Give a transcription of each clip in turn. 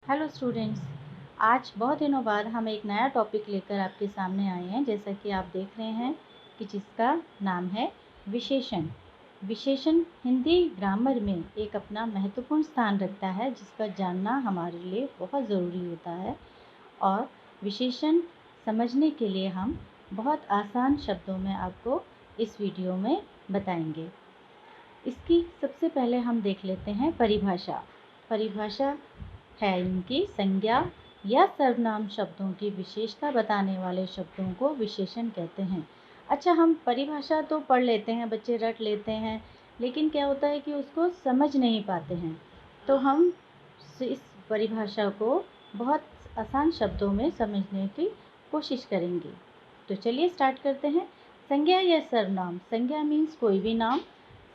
Hello students. आज बहुत दिनों बाद हम एक नया टॉपिक लेकर आपके सामने आए हैं, जैसा कि आप देख रहे हैं कि जिसका नाम है विशेषण। विशेषण हिंदी ग्रामर में एक अपना महत्वपूर्ण स्थान रखता है, जिसका जानना हमारे लिए बहुत ज़रूरी होता है। और विशेषण समझने के लिए हम बहुत आसान शब्दों में आपको इस वीडियो में बताएंगे। इसकी सबसे पहले हम देख लेते हैं परिभाषा। परिभाषा है इनकी संज्ञा या सर्वनाम शब्दों की विशेषता बताने वाले शब्दों को विशेषण कहते हैं। अच्छा, हम परिभाषा तो पढ़ लेते हैं, बच्चे रट लेते हैं, लेकिन क्या होता है कि उसको समझ नहीं पाते हैं। तो हम इस परिभाषा को बहुत आसान शब्दों में समझने की कोशिश करेंगे। तो चलिए स्टार्ट करते हैं। संज्ञा या सर्वनाम। संज्ञा मीन्स कोई भी नाम,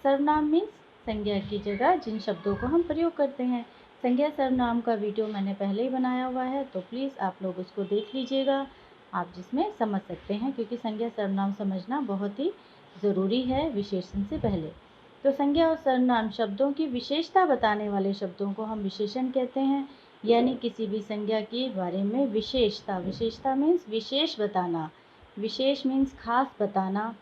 सर्वनाम मीन्स संज्ञा की जगह जिन शब्दों को हम प्रयोग करते हैं। संज्ञा सर्वनाम का वीडियो मैंने पहले ही बनाया हुआ है, तो प्लीज़ आप लोग उसको देख लीजिएगा, आप जिसमें समझ सकते हैं, क्योंकि संज्ञा सर्वनाम समझना बहुत ही ज़रूरी है विशेषण से पहले। तो संज्ञा और सर्वनाम शब्दों की विशेषता बताने वाले शब्दों को हम विशेषण कहते हैं, यानी किसी भी संज्ञा के बारे में विशेषता। विशेषता मीन्स विशेष बताना, विशेष मीन्स खास बताना।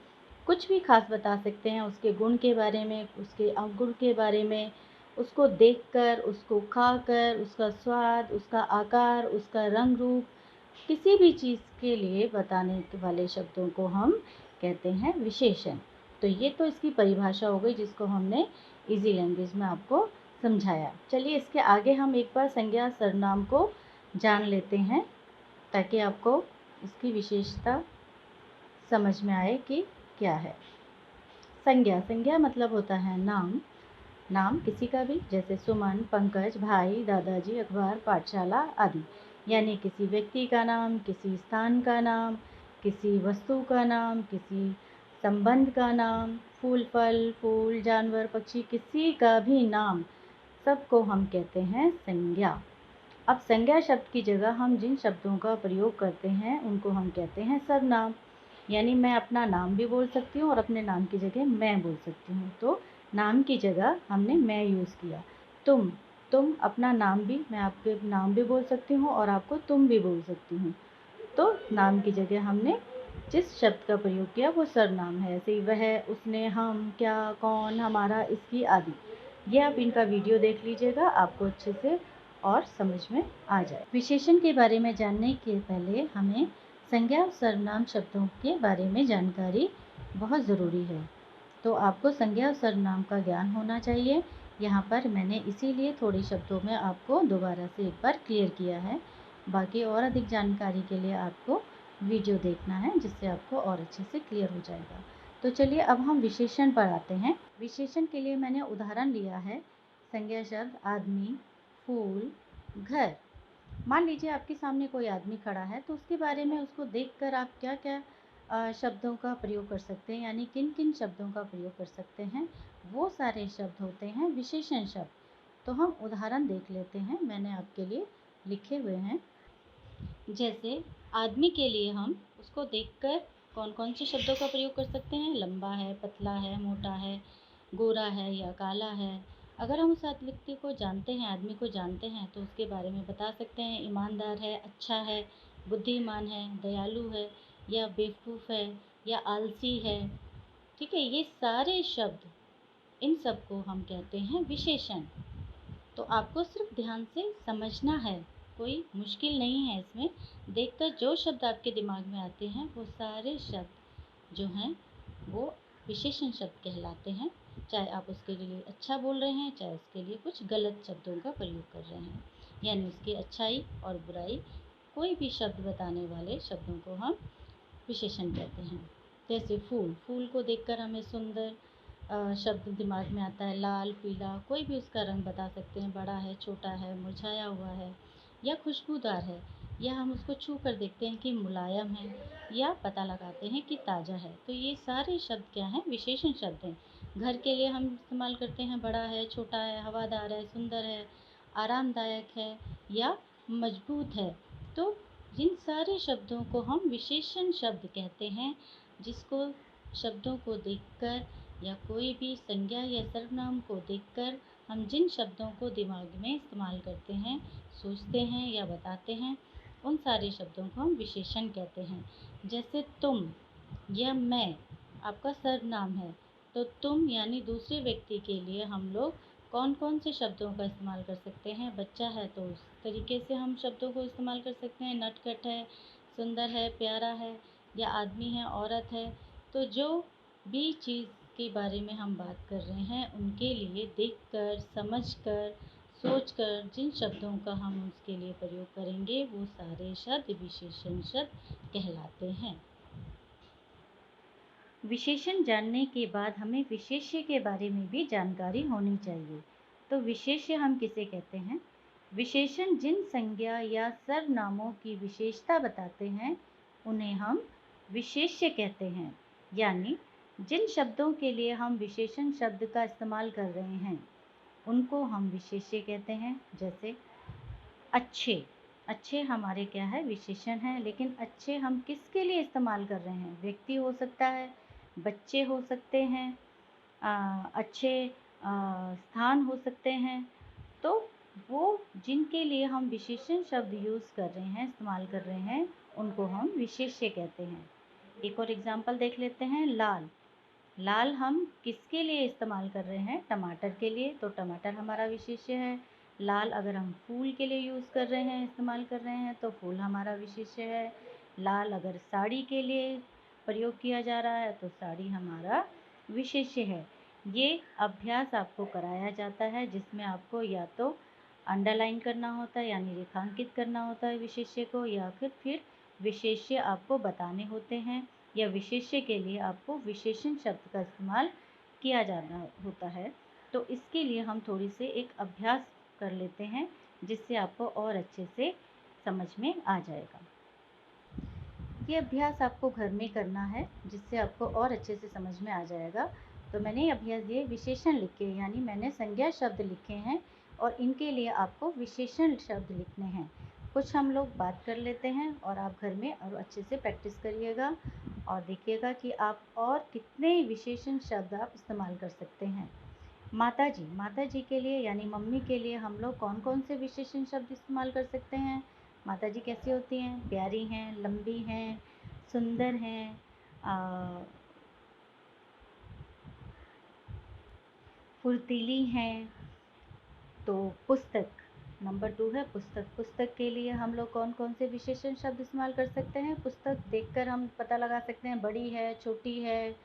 कुछ भी खास बता सकते हैं, उसके गुण के बारे में, उसके अवगुण के बारे में, उसको देखकर, उसको खाकर, उसका स्वाद, उसका आकार, उसका रंग रूप, किसी भी चीज़ के लिए बताने वाले शब्दों को हम कहते हैं विशेषण। तो ये तो इसकी परिभाषा हो गई, जिसको हमने इजी लैंग्वेज में आपको समझाया। चलिए इसके आगे हम एक बार संज्ञा सर्वनाम को जान लेते हैं, ताकि आपको इसकी विशेषता समझ में आए कि क्या है। संज्ञा। संज्ञा मतलब होता है नाम। नाम किसी का भी, जैसे सुमन, पंकज, भाई, दादाजी, अखबार, पाठशाला आदि। यानी किसी व्यक्ति का नाम, किसी स्थान का नाम, किसी वस्तु का नाम, किसी संबंध का नाम, फूल, फल, फूल, जानवर, पक्षी, किसी का भी नाम, सबको हम कहते हैं संज्ञा। अब संज्ञा शब्द की जगह हम जिन शब्दों का प्रयोग करते हैं उनको हम कहते हैं सर्वनाम। यानी मैं अपना नाम भी बोल सकती हूँ और अपने नाम की जगह मैं बोल सकती हूँ। तो नाम की जगह हमने मैं यूज़ किया। तुम अपना नाम भी, मैं आपके नाम भी बोल सकती हूँ और आपको तुम भी बोल सकती हूँ। तो नाम की जगह हमने जिस शब्द का प्रयोग किया वो सर्वनाम है। ऐसे ही वह, उसने, हम, क्या, कौन, हमारा, इसकी आदि। ये आप इनका वीडियो देख लीजिएगा, आपको अच्छे से और समझ में आ जाए। विशेषण के बारे में जानने के पहले हमें संज्ञा और सर्वनाम शब्दों के बारे में जानकारी बहुत ज़रूरी है। तो आपको संज्ञा और सर्वनाम का ज्ञान होना चाहिए। यहाँ पर मैंने इसीलिए थोड़े शब्दों में आपको दोबारा से एक बार क्लियर किया है। बाकी और अधिक जानकारी के लिए आपको वीडियो देखना है, जिससे आपको और अच्छे से क्लियर हो जाएगा। तो चलिए अब हम विशेषण पर आते हैं। विशेषण के लिए मैंने उदाहरण लिया है संज्ञा शब्द आदमी, फूल, घर। मान लीजिए आपके सामने कोई आदमी खड़ा है, तो उसके बारे में, उसको देखकर आप क्या क्या शब्दों का प्रयोग कर सकते हैं, यानी किन किन शब्दों का प्रयोग कर सकते हैं, वो सारे शब्द होते हैं विशेषण शब्द। तो हम उदाहरण देख लेते हैं, मैंने आपके लिए लिखे हुए हैं। जैसे आदमी के लिए हम उसको देखकर कौन कौन से शब्दों का प्रयोग कर सकते हैं। लंबा है, पतला है, मोटा है, गोरा है या काला है। अगर हम उस व्यक्ति को जानते हैं, आदमी को जानते हैं, तो उसके बारे में बता सकते हैं ईमानदार है, अच्छा है, बुद्धिमान है, दयालु है, या बेवकूफ़ है, या आलसी है। ठीक है, ये सारे शब्द, इन सब को हम कहते हैं विशेषण। तो आपको सिर्फ ध्यान से समझना है, कोई मुश्किल नहीं है इसमें। देखकर जो शब्द आपके दिमाग में आते हैं, वो सारे शब्द जो हैं वो विशेषण शब्द कहलाते हैं। चाहे आप उसके लिए अच्छा बोल रहे हैं, चाहे उसके लिए कुछ गलत शब्दों का प्रयोग कर रहे हैं, यानी उसकी अच्छाई और बुराई, कोई भी शब्द बताने वाले शब्दों को हम विशेषण कहते हैं। जैसे फूल। फूल को देखकर हमें सुंदर शब्द दिमाग में आता है। लाल, पीला, कोई भी उसका रंग बता सकते हैं। बड़ा है, छोटा है, मुरझाया हुआ है, या खुशबूदार है, या हम उसको छू कर देखते हैं कि मुलायम है, या पता लगाते हैं कि ताज़ा है। तो ये सारे शब्द क्या हैं, विशेषण शब्द हैं। घर के लिए हम इस्तेमाल करते हैं। बड़ा है, छोटा है, हवादार है, सुंदर है, आरामदायक है, या मजबूत है। तो जिन सारे शब्दों को हम विशेषण शब्द कहते हैं, जिसको शब्दों को देखकर या कोई भी संज्ञा या सर्वनाम को देखकर हम जिन शब्दों को दिमाग में इस्तेमाल करते हैं, सोचते हैं या बताते हैं, उन सारे शब्दों को हम विशेषण कहते हैं। जैसे तुम या मैं, आपका सर्वनाम है, तो तुम यानी दूसरे व्यक्ति के लिए हम लोग कौन-कौन से शब्दों का इस्तेमाल कर सकते हैं। बच्चा है तो उस तरीके से हम शब्दों को इस्तेमाल कर सकते हैं, नटखट है, सुंदर है, प्यारा है, या आदमी है, औरत है। तो जो भी चीज़ के बारे में हम बात कर रहे हैं, उनके लिए देखकर, समझकर, सोचकर जिन शब्दों का हम उसके लिए प्रयोग करेंगे, वो सारे शब्द विशेषण शब्द कहलाते हैं। विशेषण जानने के बाद हमें विशेष्य के बारे में भी जानकारी होनी चाहिए। तो विशेष्य हम किसे कहते हैं? विशेषण जिन संज्ञा या सर्वनामों की विशेषता बताते हैं, उन्हें हम विशेष्य कहते हैं। यानी जिन शब्दों के लिए हम विशेषण शब्द का इस्तेमाल कर रहे हैं, उनको हम विशेष्य कहते हैं। जैसे अच्छे, अच्छे हमारे क्या है? विशेषण हैं। लेकिन अच्छे हम किसके लिए इस्तेमाल कर रहे हैं? व्यक्ति हो सकता है, बच्चे हो सकते हैं, अच्छे स्थान हो सकते हैं। तो वो जिनके लिए हम विशेषण शब्द यूज़ कर रहे हैं, इस्तेमाल कर रहे हैं, उनको हम विशेष्य कहते हैं। एक और एग्ज़ाम्पल देख लेते हैं, लाल। लाल हम किसके लिए इस्तेमाल कर रहे हैं? टमाटर के लिए, तो टमाटर हमारा विशेष्य है। लाल अगर हम फूल के लिए यूज़ कर रहे हैं, इस्तेमाल कर रहे हैं, तो फूल हमारा विशेष्य है। लाल अगर साड़ी के लिए प्रयोग किया जा रहा है, तो साड़ी हमारा विशेष्य है। ये अभ्यास आपको कराया जाता है, जिसमें आपको या तो अंडरलाइन करना होता है, यानी रेखांकित करना होता है विशेष्य को, या फिर विशेष्य आपको बताने होते हैं, या विशेष्य के लिए आपको विशेषण शब्द का इस्तेमाल किया जाना होता है। तो इसके लिए हम थोड़ी से एक अभ्यास कर लेते हैं, जिससे आपको और अच्छे से समझ में आ जाएगा। ये अभ्यास आपको घर में करना है, जिससे आपको और अच्छे से समझ में आ जाएगा। तो मैंने अभ्यास ये विशेषण लिखे, यानी मैंने संज्ञा शब्द लिखे हैं, और इनके लिए आपको विशेषण शब्द लिखने हैं। कुछ हम लोग बात कर लेते हैं, और आप घर में और अच्छे से प्रैक्टिस करिएगा, और देखिएगा कि आप और कितने विशेषण शब्द आप इस्तेमाल कर सकते हैं। माताजी, माताजी के लिए यानी मम्मी के लिए हम लोग कौन-कौन से विशेषण शब्द इस्तेमाल कर सकते हैं? माताजी कैसी होती हैं? प्यारी हैं, लंबी हैं, सुंदर हैं, फुर्तीली हैं। तो पुस्तक, नंबर 2 है पुस्तक। पुस्तक के लिए हम लोग कौन-कौन से विशेषण शब्द इस्तेमाल कर सकते हैं? पुस्तक देखकर हम पता लगा सकते हैं, बड़ी है, छोटी है,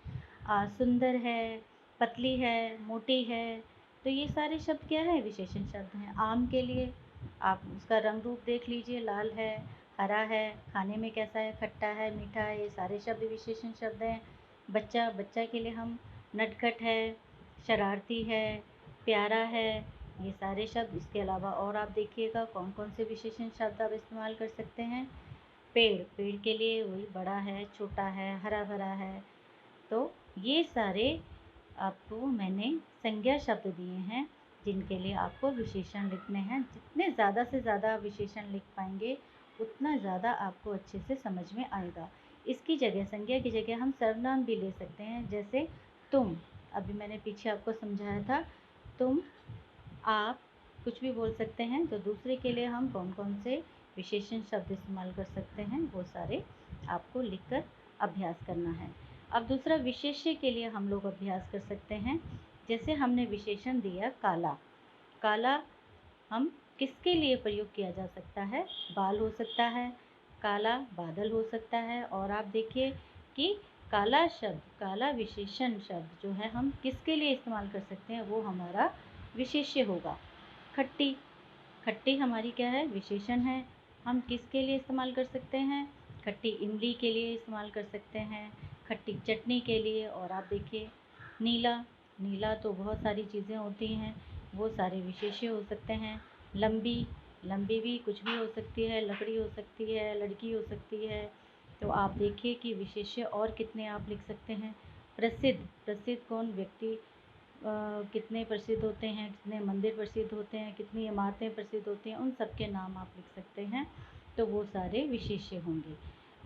सुंदर है, पतली है, मोटी है। तो ये सारे शब्द क्या है? विशेषण शब्द हैं। आम के लिए आप उसका रंग रूप देख लीजिए, लाल है, हरा है, खाने में कैसा है, खट्टा है, मीठा है, ये सारे शब्द विशेषण शब्द हैं। बच्चा, बच्चा के लिए हम नटखट है, शरारती है, प्यारा है, ये सारे शब्द। इसके अलावा और आप देखिएगा कौन-कौन से विशेषण शब्द आप इस्तेमाल कर सकते हैं। पेड़, पेड़ के लिए वही बड़ा है, छोटा है, हरा-भरा है। तो ये सारे आपको मैंने संज्ञा शब्द दिए हैं, जिनके लिए आपको विशेषण लिखने हैं। जितने ज़्यादा से ज़्यादा विशेषण लिख पाएँगे, उतना ज़्यादा आपको अच्छे से समझ में आएगा। इसकी जगह, संज्ञा की जगह हम सर्वनाम भी ले सकते हैं, जैसे तुम। अभी मैंने पीछे आपको समझाया था, तुम, आप, कुछ भी बोल सकते हैं। तो दूसरे के लिए हम कौन-कौन से विशेषण शब्द इस्तेमाल कर सकते हैं, वो सारे आपको लिखकर अभ्यास करना है। अब दूसरा विशेष्य के लिए हम लोग अभ्यास कर सकते हैं। जैसे हमने विशेषण दिया काला। काला हम किसके लिए प्रयोग किया जा सकता है? बाल हो सकता है, काला बादल हो सकता है, और आप देखिए कि काला शब्द, काला विशेषण शब्द जो है हम किसके लिए इस्तेमाल कर सकते हैं? वो हमारा विशेष्य होगा। खट्टी, खट्टी हमारी क्या है? विशेषण है। हम किसके लिए इस्तेमाल कर सकते हैं? खट्टी इमली के लिए इस्तेमाल कर सकते हैं, खट्टी चटनी के लिए। और आप देखिए नीला, नीला तो बहुत सारी चीज़ें होती हैं, वो सारे विशेष्य हो सकते हैं। लंबी, लंबी भी कुछ भी हो सकती है, लकड़ी हो सकती है, लड़की हो सकती है। तो आप देखिए कि विशेष्य और कितने आप लिख सकते हैं। प्रसिद्ध, प्रसिद्ध कौन व्यक्ति, कितने प्रसिद्ध होते हैं, कितने मंदिर प्रसिद्ध होते हैं, कितनी इमारतें प्रसिद्ध होती हैं, उन सब के नाम आप लिख सकते हैं। तो वो सारे विशेष्य होंगे।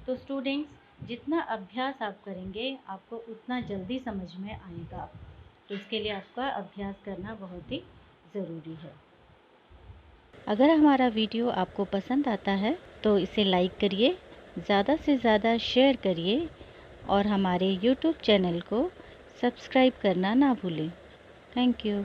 तो स्टूडेंट्स, जितना अभ्यास आप करेंगे, आपको उतना जल्दी समझ में आएगा। तो इसके लिए आपका अभ्यास करना बहुत ही ज़रूरी है। अगर हमारा वीडियो आपको पसंद आता है तो इसे लाइक करिए, ज़्यादा से ज़्यादा शेयर करिए और हमारे YouTube चैनल को सब्सक्राइब करना ना भूलें। Thank you.